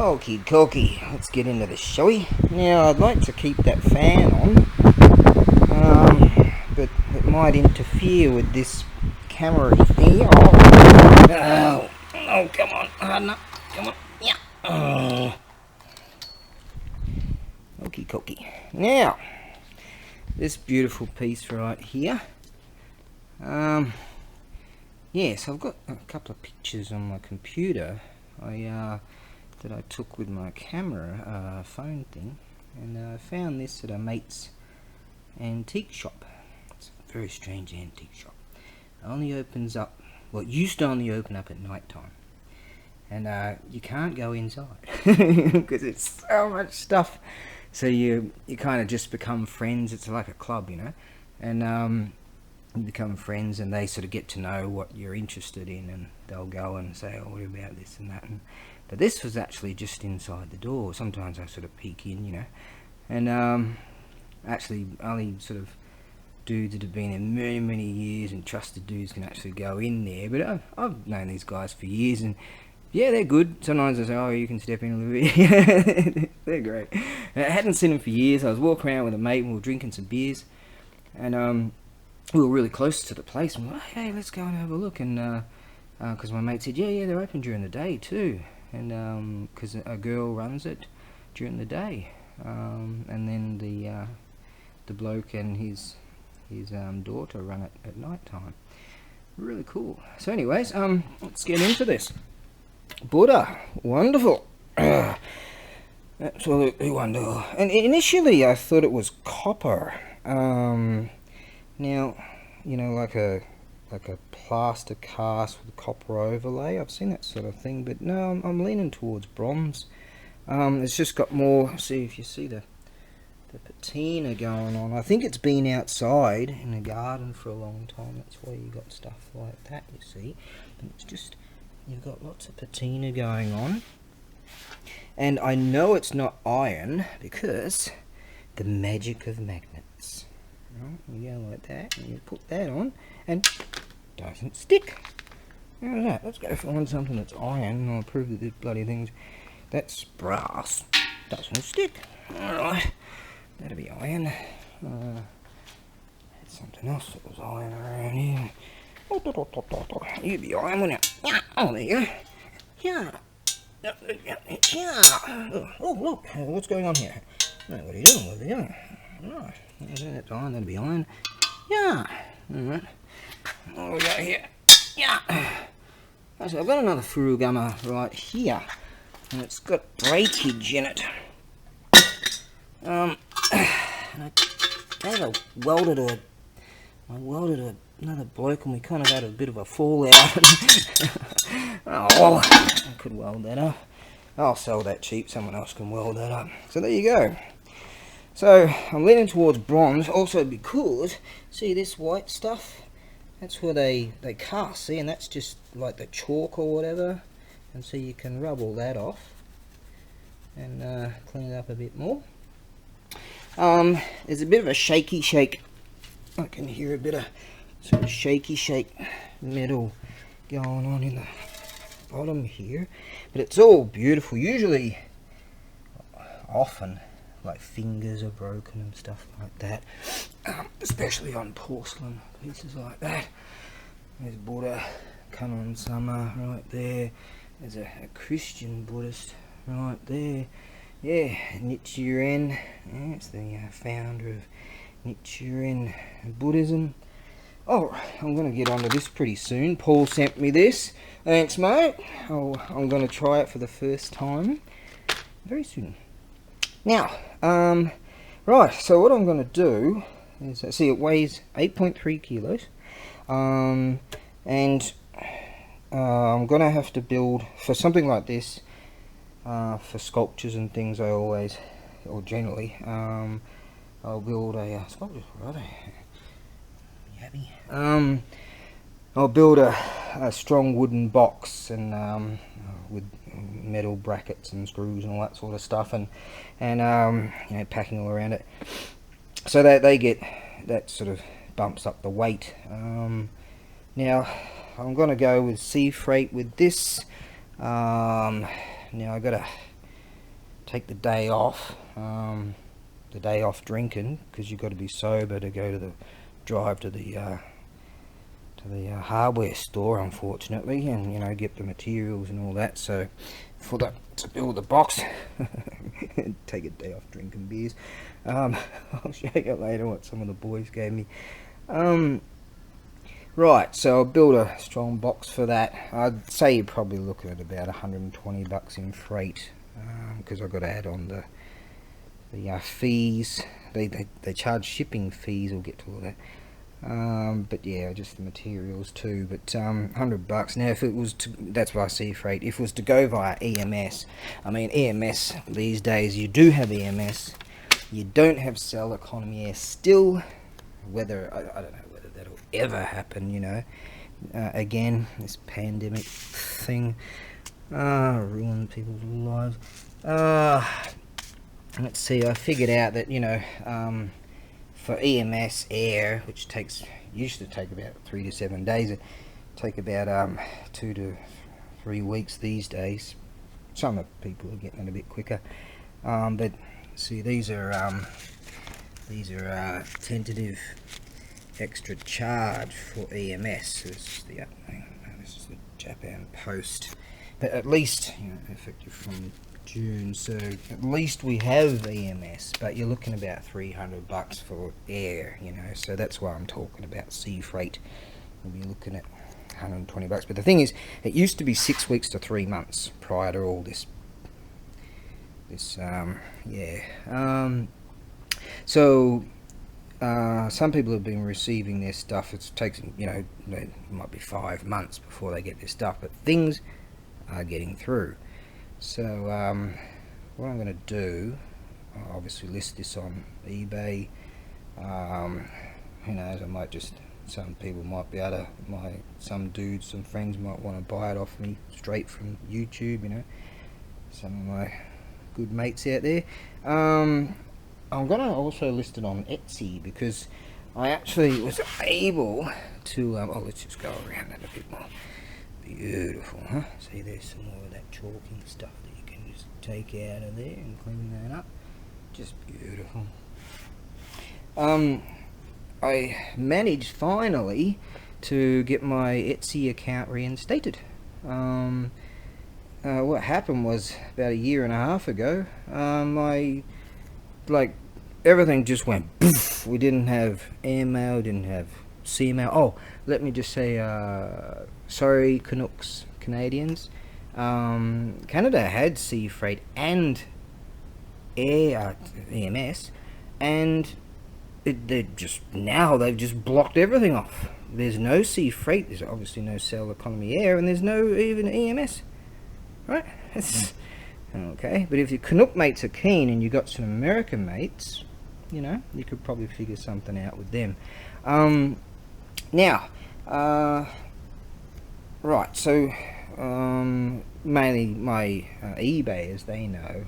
Okie dokie, let's get into this, shall we? Now, I'd like to keep that fan on, but it might interfere with this camera thing. Oh, come on, harden up, come on, yeah. Okie dokie. Now, this beautiful piece right here. Yes, I've got a couple of pictures on my computer that I took with my camera phone thing, and I found this at a mate's antique shop. It's a very strange antique shop. It only opens up, well, it used to only open up at night time, and you can't go inside because it's so much stuff. So you kind of just become friends. It's like a club, you know, and you become friends, and they sort of get to know what you're interested in, and they'll go and say, oh, what about this and that. But this was actually just inside the door. Sometimes I sort of peek in, you know, and actually only sort of dudes that have been in many, many years and trusted dudes can actually go in there. But I've known these guys for years, and yeah, they're good. Sometimes I say, oh, you can step in a little bit. They're great. I hadn't seen them for years. I was walking around with a mate and we were drinking some beers, and we were really close to the place, and we're like, hey, let's go and have a look. And because my mate said, yeah, they're open during the day too, and because a girl runs it during the day, and then the bloke and his daughter run it at night time. Really cool. So anyways, let's get into this. Buddha, wonderful. Absolutely wonderful. And initially I thought it was copper. Now, you know, like a plaster cast with copper overlay. I've seen that sort of thing, but no, I'm leaning towards bronze. It's just got more. See if you see the patina going on. I think it's been outside in the garden for a long time. That's why you got stuff like that. You see, and it's just you've got lots of patina going on. And I know it's not iron because the magic of magnets. You go like that, and you put that on, and it doesn't stick. How's that? Let's go find something that's iron, and I'll prove that this bloody thing's... That's brass. Doesn't stick. Alright, that'll be iron. Had something else that was iron around here. You'd be iron, wouldn't you? Yeah. Oh, there you go. Yeah. Yeah. Oh, look. What's going on here? Oh, what are you doing? What are you doing? Right. That's iron, that'll be iron. Yeah. Alright. What do we got here? Yeah. So I've got another furugama right here, and it's got breakage in it. And I welded another bloke, and we kind of had a bit of a fallout. Oh, I could weld that up. I'll sell that cheap, someone else can weld that up. So there you go. So I'm leaning towards bronze, also because, see this white stuff? That's where they cast, see, and that's just like the chalk or whatever. And so you can rub all that off and clean it up a bit more. There's a bit of a shaky shake. I can hear a bit of sort of shaky shake metal going on in the bottom here. But it's all beautiful. Usually, often, like fingers are broken and stuff like that, especially on porcelain pieces like that. There's Buddha, Kanon Sama right there. There's a Christian Buddhist right there. Yeah, Nichiren. Yeah, it's the founder of Nichiren Buddhism. Oh, I'm going to get onto this pretty soon. Paul sent me this. Thanks, mate. I'm going to try it for the first time very soon. Now, right, so what I'm going to do is, see, it weighs 8.3 kilos, and I'm going to have to build, for something like this, for sculptures and things, I always, or generally, I'll build a sculpture, right? I'll build a strong wooden box, and with metal brackets and screws and all that sort of stuff, and you know, packing all around it, so that they get, that sort of bumps up the weight. Now I'm going to go with sea freight with this. Now I got take the day off, drinking, because you've got to be sober to go to the drive to the hardware store, unfortunately, and get the materials and all that. So for that, to build the box, take a day off drinking beers. I'll show you later what some of the boys gave me. Right, so I'll build a strong box for that. I'd say you're probably looking at about $120 in freight, because I've got to add on the fees. They charge shipping fees. We'll get to all that. But yeah, just the materials too. But $100 now. If it was to, that's why I see freight. If it was to go via EMS, I mean EMS these days, you do have EMS, you don't have cell economy air still. Whether I don't know whether that'll ever happen. Again, this pandemic thing ruined people's lives. Let's see. I figured out that for EMS air, which used to take about 3 to 7 days, it take about 2 to 3 weeks these days. Some of people are getting it a bit quicker, but see, these are tentative extra charge for EMS. This is the Japan Post, but at least effective from June, so at least we have EMS, but you're looking about $300 for air, so that's why I'm talking about sea freight. We'll be looking at $120. But the thing is, it used to be 6 weeks to 3 months prior to all this. So some people have been receiving their stuff. It takes it might be 5 months before they get their stuff, but things are getting through. So what I'm going to do, I'll obviously list this on eBay. Who knows, I might just, some people might be able to, some dudes, some friends might want to buy it off me straight from YouTube, some of my good mates out there. I'm going to also list it on Etsy, because I actually was able to, let's just go around that a bit more. Beautiful, huh? See, there's some more of that chalking stuff that you can just take out of there and clean that up. Just beautiful. I managed finally to get my Etsy account reinstated. What happened was, about 1.5 years ago, everything just went poof. We didn't have airmail, didn't have CMail. Oh, let me just say, sorry, Canadians. Canada had sea freight and air EMS, and they've just blocked everything off. There's no sea freight. There's obviously no cell economy air, and there's no even EMS. Right? It's okay. But if your Canuck mates are keen, and you got some American mates, you could probably figure something out with them. Now, right, so mainly my eBay, as they know,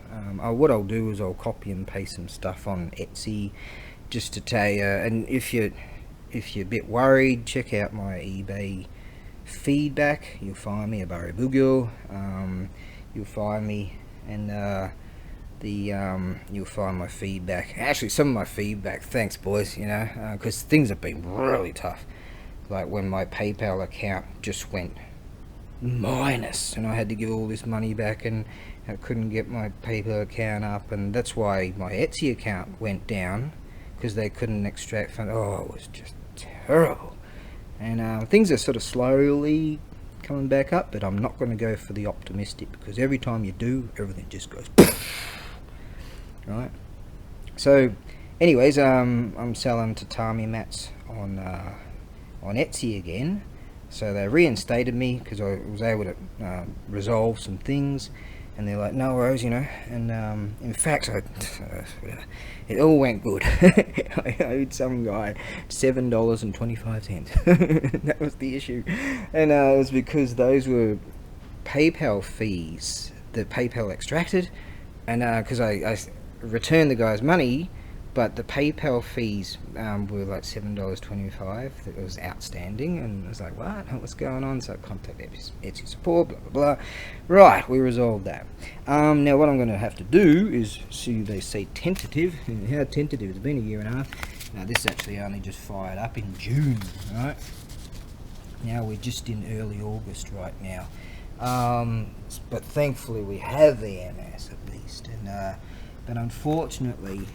what I'll do is I'll copy and paste some stuff on Etsy, just to tell you. And if you're a bit worried, check out my eBay feedback. You'll find me, ABAREBUGYO. You'll find me, and you'll find my feedback. Actually, some of my feedback, thanks boys, because things have been really tough. Like when my PayPal account just went minus, and I had to give all this money back, and I couldn't get my PayPal account up, and that's why my Etsy account went down, because they couldn't extract funds. Oh, it was just terrible. And things are sort of slowly coming back up, but I'm not going to go for the optimistic, because every time you do, everything just goes right. So anyways, I'm selling tatami mats on Etsy again. So they reinstated me because I was able to resolve some things, and they're like, no worries, and in fact, it all went good. I owed some guy $7.25. That was the issue, and it was because those were PayPal fees that PayPal extracted, and because I returned the guy's money, but the PayPal fees were like $7.25. It was outstanding, and I was like, what? What's going on? So I contacted Etsy support, blah, blah, blah. Right, we resolved that. Now what I'm going to have to do is, see, they say tentative. How tentative? It's been a year and a half. Now this actually only just fired up in June, right? Now we're just in early August right now. But thankfully we have the EMS at least, and but unfortunately,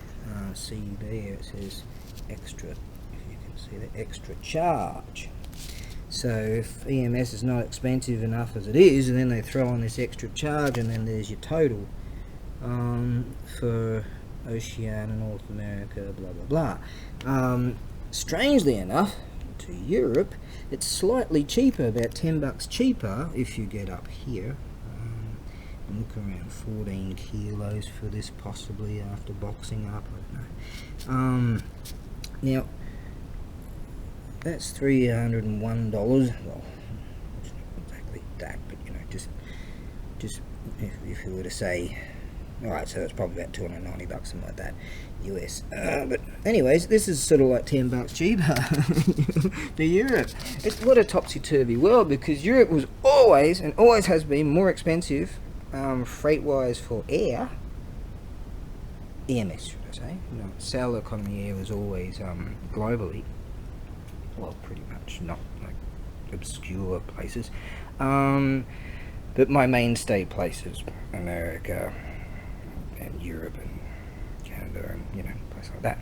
see there it says extra, if you can see the extra charge. So if EMS is not expensive enough as it is, and then they throw on this extra charge, and then there's your total for Oceania, North America, blah blah blah. Strangely enough, to Europe, it's slightly cheaper, about $10 cheaper if you get up here. Look around 14 kilos for this, possibly, after boxing up, I don't know. Now that's $301. Well, it's not exactly that, but you know, just if you were to say, alright, so that's probably about $290, something like that, US. But anyways, this is sort of like $10 cheaper to Europe. It's what a topsy-turvy world, because Europe was always, and always has been, more expensive freight-wise for air, EMS should I say. You know, sail economy air was always globally, well, pretty much, not like obscure places, but my mainstay places, America and Europe and Canada and, you know, places like that,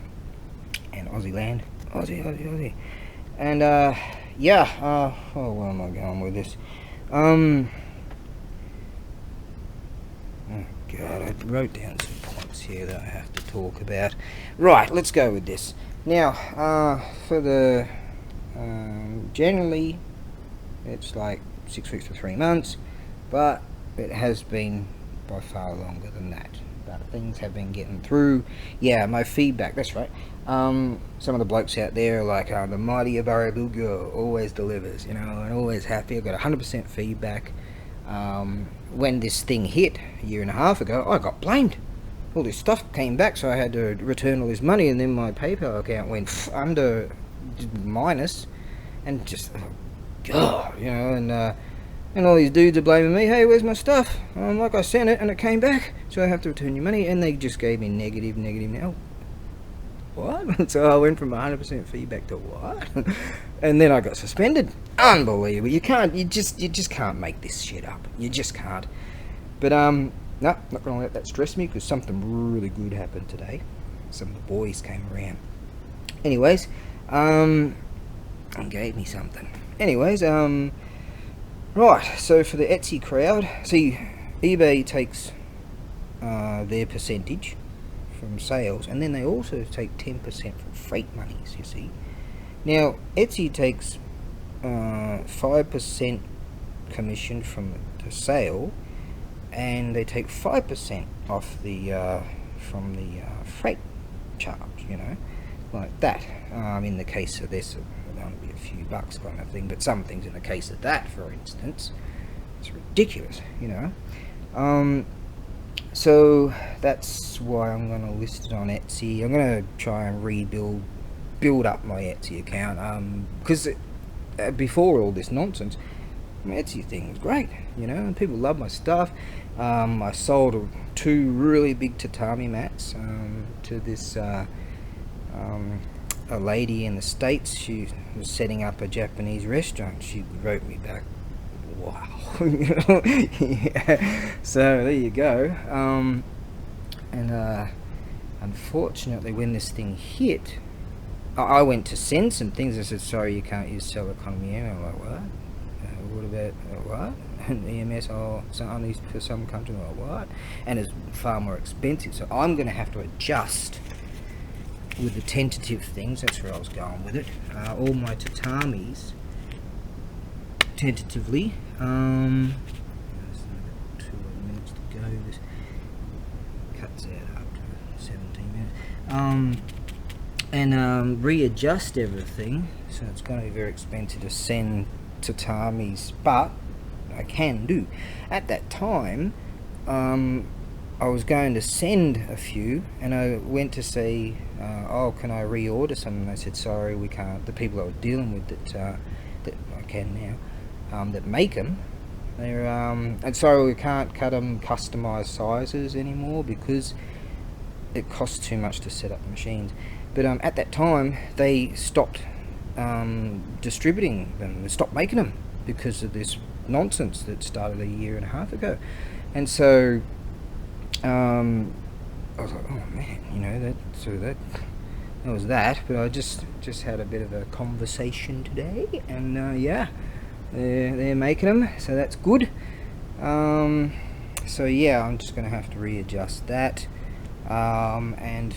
and Aussie land, Aussie, and yeah, oh, where am I going with this? Oh God, I wrote down some points here that I have to talk about. Right, let's go with this. Now, for the, generally, it's like 6 weeks to 3 months, but it has been by far longer than that. But things have been getting through. Yeah, my feedback, that's right. Some of the blokes out there are like, the mighty ABAREBUGYO always delivers, you know, and always happy. I got 100% feedback. When this thing hit a year and a half ago, I got blamed. All this stuff came back, so I had to return all this money, and then my PayPal account went under minus, and just, oh God, you know, and all these dudes are blaming me. Hey, where's my stuff? Like, I sent it and it came back, so I have to return your money, and they just gave me negative now. What? So I went from 100% feedback to what? And then I got suspended. Unbelievable. You just can't make this shit up. You just can't. But no, not gonna let that stress me, because something really good happened today. Some of the boys came around. Anyways, and gave me something. Anyways, right. So for the Etsy crowd, see, eBay takes their percentage from sales, and then they also take 10% from freight monies, you see. Now Etsy takes 5% commission from the sale, and they take 5% off the from the freight charge, you know, like that. In the case of this, it'll only be a few bucks kind of thing, but some things, in the case of that, for instance, it's ridiculous, you know. So that's why I'm going to list it on Etsy. I'm going to try and build up my Etsy account, because before all this nonsense, my Etsy thing was great, you know, and people love my stuff. I sold 2 really big tatami mats to this a lady in the States. She was setting up a Japanese restaurant. She wrote me back, wow. Yeah. So there you go. And unfortunately, when this thing hit, I went to send some things. I said, sorry, you can't use cell economy air. I'm like, what? What about what? And EMS, so only for some countries. I'm like, what? And it's far more expensive, so I'm going to have to adjust with the tentative things. That's where I was going with it. All my tatamis, tentatively, there's another 2 minutes to go. This cuts out after 17 minutes. And readjust everything, so it's going to be very expensive to send tatamis, but I can do. At that time, I was going to send a few, and I went to say, oh, can I reorder some? And they said, sorry, we can't. The people I was dealing with that I can now, that make them, they're and sorry, we can't cut them customized sizes anymore because it costs too much to set up the machines. But at that time, they stopped distributing them. They stopped making them because of this nonsense that started a year and a half ago. And so I was like, oh man, you know, that was that. But I just had a bit of a conversation today, and yeah, they're making them, so that's good. So yeah, I'm just gonna have to readjust that, and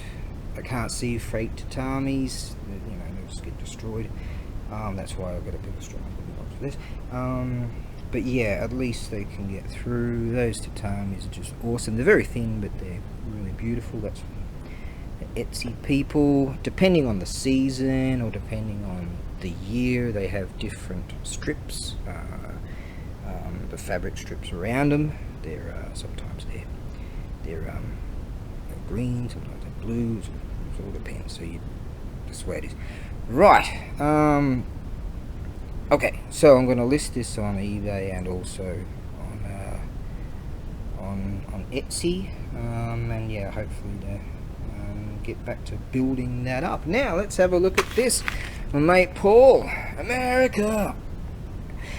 I can't see freight tatamis, you know, they'll just get destroyed. That's why I've got a bit of a strong box for this. But yeah, at least they can get through. Those tatamis are just awesome. They're very thin, but they're really beautiful. That's the Etsy people. Depending on the season or depending on the year, they have different strips. The fabric strips around them. They're sometimes they're green, sometimes they're blue. It all depends. So that's where it is. Right. Okay, so I'm going to list this on eBay and also on Etsy, and yeah, hopefully to get back to building that up. Now let's have a look at this. My mate Paul, America,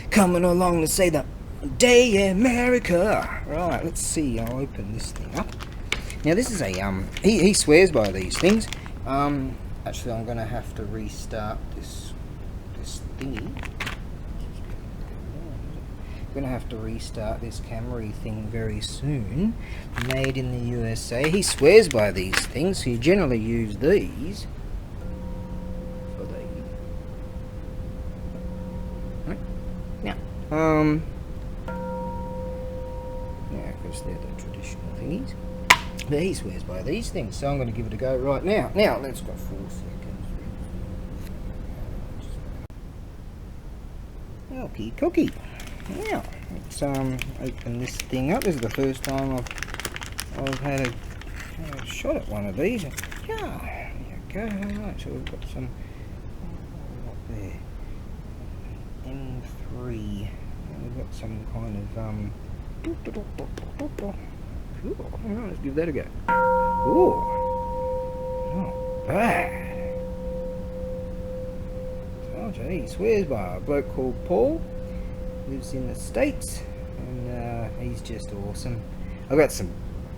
coming along to say the day America. Right, let's see. I'll open this thing up. Now this is a he swears by these things. Actually, I'm going to have to restart this thingy. I'm going to have to restart this camera thing very soon. Made in the USA. He swears by these things. He generally use these for the right now. Yeah, because they're the traditional thingies. But he swears by these things, so I'm going to give it a go right now. Now, let's go 4 seconds. Okay, cookie. Now, let's open this thing up. This is the first time I've had a shot at one of these. Yeah, there you go. Alright, so we've got some up there. M3. And we've got some kind of cool. Alright, let's give that a go. Ooh, not bad. Told you, he swears by a bloke called Paul. Lives in the States, and he's just awesome. I've got some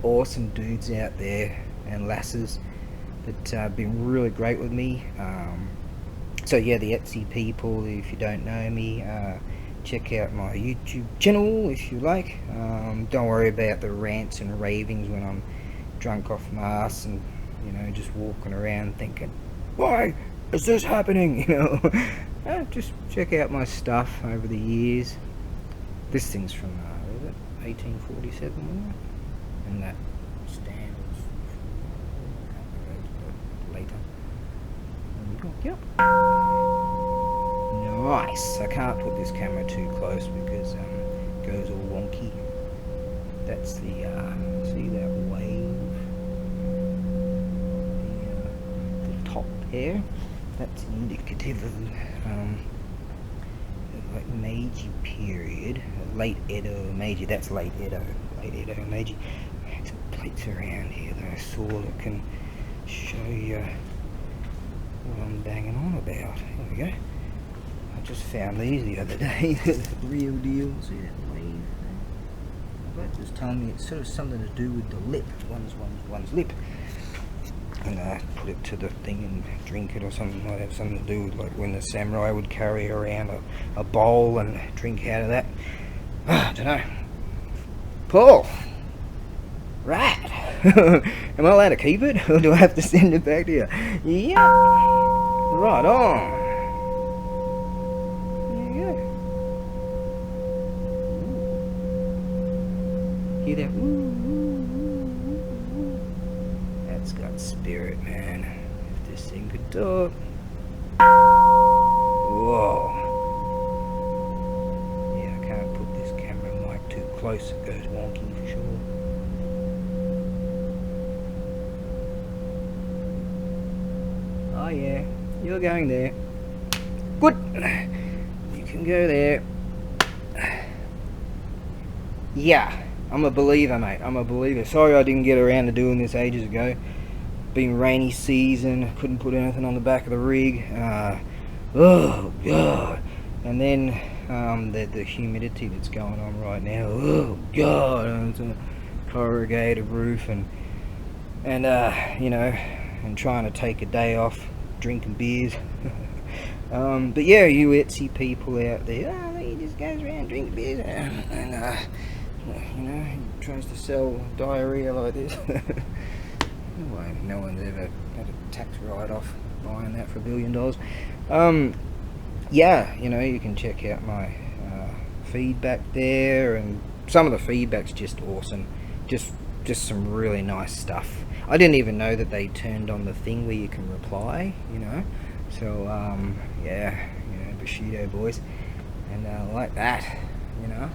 awesome dudes out there and lasses that have been really great with me. So yeah, the Etsy people, if you don't know me, check out my YouTube channel if you like. Don't worry about the rants and ravings when I'm drunk off my ass and, you know, just walking around thinking, why is this happening, you know? Just check out my stuff over the years. This thing's from, what is it, 1847, wasn't it? And that stand was from later. Yep. Nice. I can't put this camera too close because it goes all wonky. That's the, see that wave? The top there? That's indicative of like Meiji period, late Edo Meiji. That's late Edo Meiji. Some plates around here that I saw that can show you what I'm banging on about. Here we go. I just found these the other day. Real deal. See that wave? The bloke was telling me it's sort of something to do with the lip. One's lip. And put it to the thing and drink it or something. Might have something to do with like when the samurai would carry around a bowl and drink out of that. I don't know. Paul! Right! Am I allowed to keep it or do I have to send it back to you? Yeah! Right on! There you go. Hear that? Woo! That's got spirit, man. If this thing could talk. Whoa. Yeah, I can't put this camera mic too close. It goes wonky for sure. Oh yeah, you're going there. Good. You can go there. Yeah, I'm a believer, mate. I'm a believer. Sorry I didn't get around to doing this ages ago. Been rainy season, couldn't put anything on the back of the rig. Oh god. And then the humidity that's going on right now. Oh god. It's a corrugated roof and you know, and trying to take a day off drinking beers. But yeah, you Etsy people out there, he just goes around drinking beers and you know, he tries to sell diarrhea like this. No one's ever had a tax write-off buying that for $1 billion. Yeah, you know, you can check out my feedback there, and some of the feedback's just awesome. Just some really nice stuff. I didn't even know that they turned on the thing where you can reply, you know. So yeah, you know, Bushido boys, and like that, you know.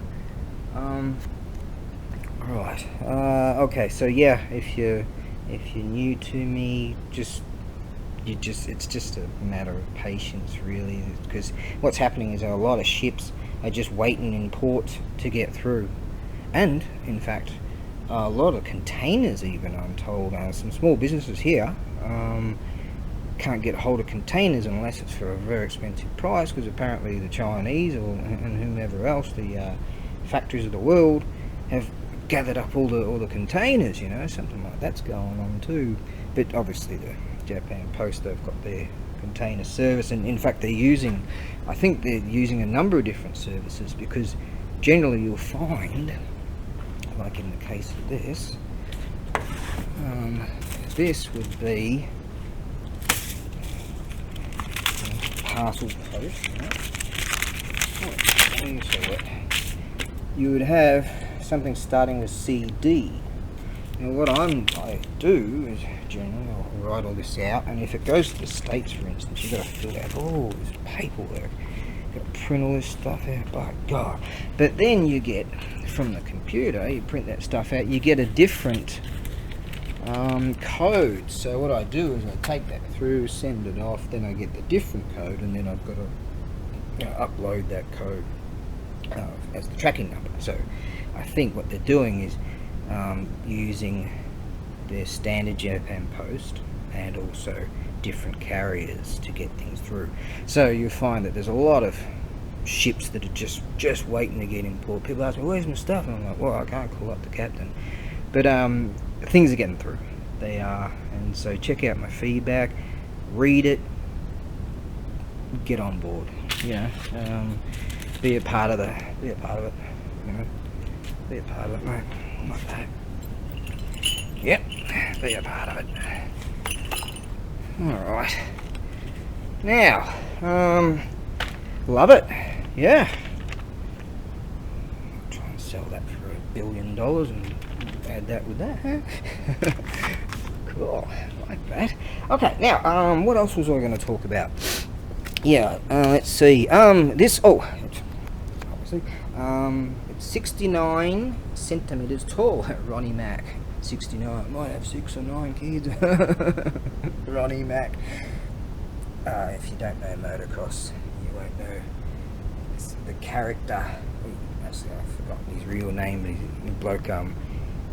Alright, okay, so yeah, if you're new to me, it's just a matter of patience, really, because what's happening is a lot of ships are just waiting in port to get through, and in fact a lot of containers, even, I'm told, some small businesses here can't get hold of containers unless it's for a very expensive price, because apparently the Chinese and whomever else, the factories of the world, have gathered up all the containers, you know. Something like that's going on too. But obviously the Japan Post, they've got their container service, and in fact I think they're using a number of different services, because generally you'll find, like in the case of this, this would be parcel post, right? So you would have something starting with CD. Now what I do is generally I'll write all this out, and if it goes to the States, for instance, you've got to fill out all this paperwork, you've got to print all this stuff out, by God. But then you get, from the computer, you print that stuff out, you get a different code. So what I do is I take that through, send it off, then I get the different code, and then I've got to upload that code as the tracking number. So I think what they're doing is using their standard Japan Post and also different carriers to get things through. So you'll find that there's a lot of ships that are just waiting to get in port. People ask me, where's my stuff? And I'm like, well, I can't call up the captain. But things are getting through. They are. And so check out my feedback, read it, get on board, you know. Be a part of it, you know. Be a part of it, mate. Like that. Yep, be a part of it. Alright. Now, love it. Yeah. I'll try and sell that for $1 billion and add that with that, huh? Cool. Like that. Okay, now, what else was I going to talk about? Yeah, let's see. This, obviously, it's 69 centimeters tall. Ronnie Mac, 69. Might have 6 or 9 kids. Ronnie Mac. If you don't know motocross, you won't know the character. Actually, I've forgotten his real name. The bloke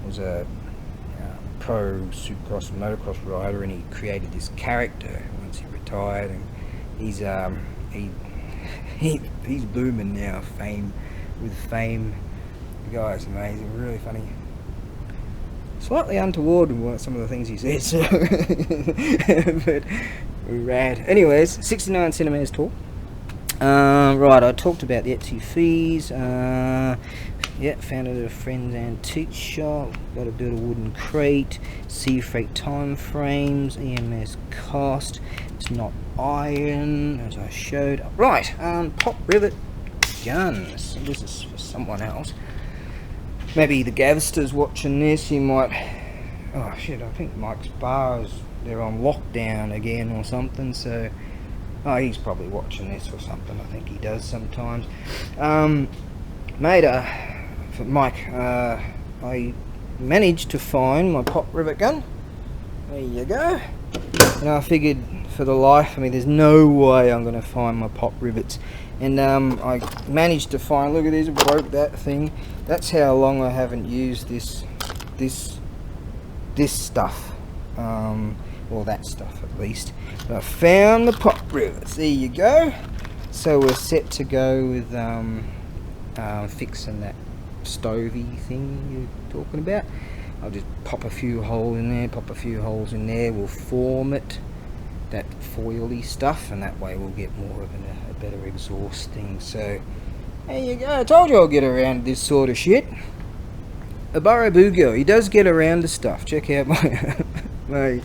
was a pro supercross and motocross rider, and he created this character once he retired, and he's he's booming now, fame. The guy's amazing, really funny. Slightly untoward in some of the things he says, so but rad. Anyways, 69 centimeters tall. Right, I talked about the Etsy fees. Yeah, found it at a friend's antique shop. Got to build a wooden crate. Sea freight time frames. EMS cost. It's not iron, as I showed. Right, pop rivet guns. This is for someone else. Maybe the Gavster's watching this. He might. Oh shit! I think Mike's bars, they're on lockdown again or something. So, oh, he's probably watching this or something. I think he does sometimes. Mate, for Mike, I managed to find my pop rivet gun. There you go. And I figured for the life of me. There's no way I'm going to find my pop rivets. And I managed to find, look at this, I broke that thing. That's how long I haven't used this stuff. Well, that stuff at least. But I found the pop rivets. There you go. So we're set to go with fixing that stovey thing you're talking about. I'll just pop a few holes in there, pop a few holes in there. We'll form it, that foily stuff, and that way we'll get more of a better exhaust thing. So there you go. I told you I'll get around this sort of shit. ABAREBUGYO, he does get around to stuff. Check out my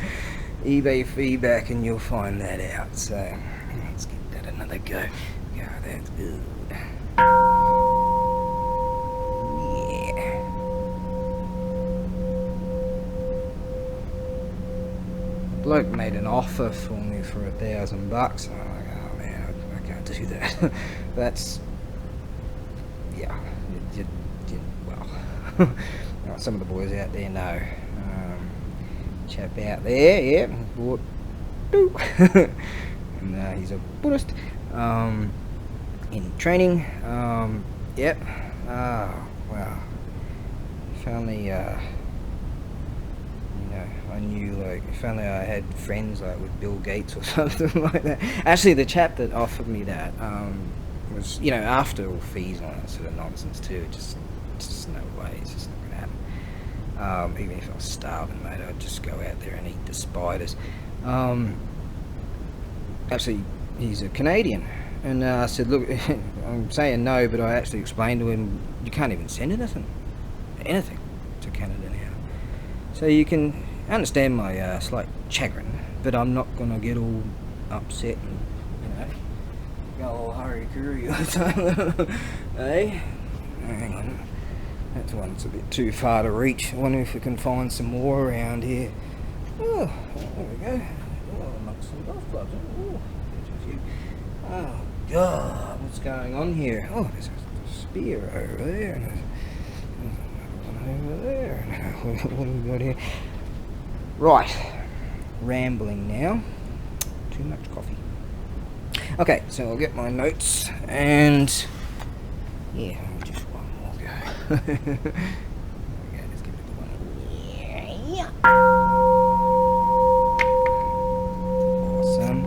eBay feedback and you'll find that out. So let's give that another go. Yeah, that's good. Bloke made an offer for me for $1,000. I'm like, oh man, I can't do that. That's, yeah, well, some of the boys out there know. Chap out there, yeah, bought two. And he's a Buddhist, in training. Yep. Oh wow. If only I knew, like, if only I had friends like with Bill Gates or something like that. Actually, the chap that offered me that was, after all fees and all that sort of nonsense too. Just no way. It's just not gonna happen. Even if I was starving, mate, I'd just go out there and eat the spiders. Actually, he's a Canadian, and I said, look, I'm saying no, but I actually explained to him, you can't even send anything to Canada now. So you can understand my slight chagrin, but I'm not gonna get all upset and go all hurry-curry or something. Hey, hang on, that one's a bit too far to reach. I wonder if we can find some more around here. Oh, there we go. Oh, amongst some golf clubs. Oh, there's a few. Oh God, what's going on here? Oh, there's a spear over there, and there's another one over there. What have we got here? Right, rambling now. Too much coffee. Okay, so I'll get my notes and yeah, just one more go. Okay, let's give it one. Yeah. Awesome.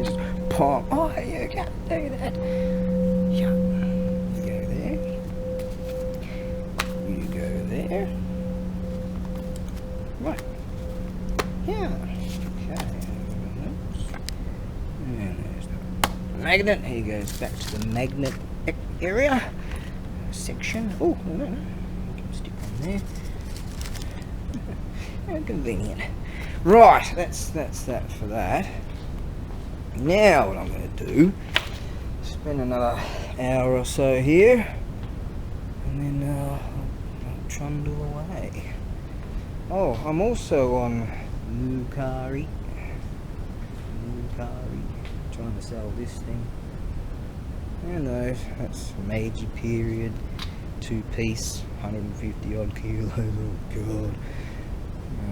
Just pop. Oh, you can't do that. Yeah. You go there. You go there. Right. Yeah. Okay. And there's the magnet. He goes back to the magnet area section. Oh, no, you can stick on there. How convenient. Right. That's that for that. Now what I'm going to do, spend another hour or so here, and then I'll trundle away. Oh, I'm also on Lucari, trying to sell this thing. And that's Meiji period, 2-piece, 150 odd kilos. Oh God!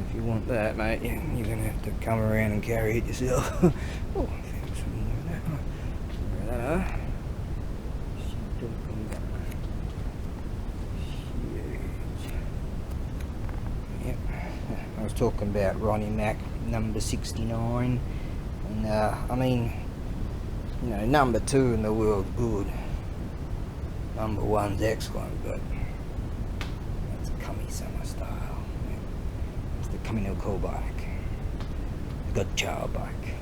If you want that, mate, you're gonna have to come around and carry it yourself. Oh, I found some more of that. Where that are? Yep. I was talking about Ronnie Mac number 69, and I mean, number 2 in the world, good. Number 1's excellent, but that's Kami Sama style. It's the Kami no Ko bike. The good chow bike.